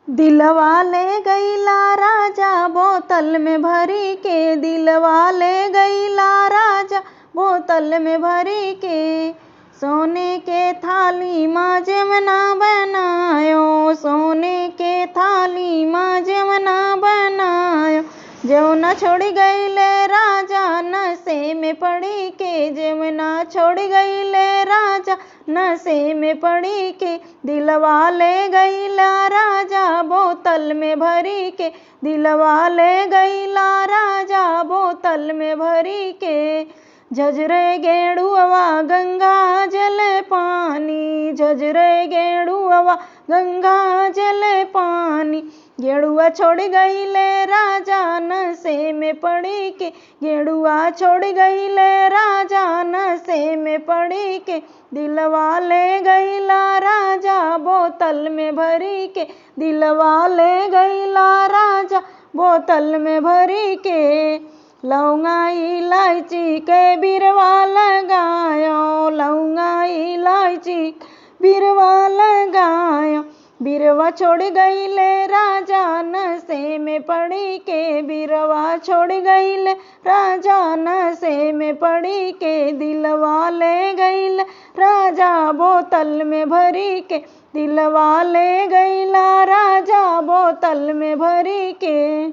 दिलवा ले गईला राजा बोतल में भरी के, दिलवा ले गईला राजा बोतल में भरी के। सोने के थाली माँ जमना बनायो, सोने के थाली माँ जमना बनायो। जमुना छोड़ गईले राजा नशे में पड़ी के, जमुना छोड़ गईले राजा नशे में पड़ी के। दिलवा ले गईला राजा बोतल में भरी के, दिलवा ले गईला राजा बोतल में भरी के। झजरे गेड़ुआ गंगा जल पानी, झजरे गेड़ुआ गंगा जल पानी। गेड़ुआ छोड़ गईले राजा नशे में पड़ी के, गेड़ुआ छोड़ गईले राजा नशे में पड़ी के। दिलवा ले गईला राजा बोतल में भरी के, दिलवा ले गईला राजा बोतल में भरी के। लौंगा इलायची के बिरवा लगायो, लौंगा इलायची बिरवा लगायो। बिरवा छोड़ गईले राजा नशे में पड़ी के, बिरवा छोड़ गईले राजा नशे में पड़ी के। दिलवा ले गईले राजा बोतल में भरी के, दिलवा ले गईला राजा बोतल में भरी के।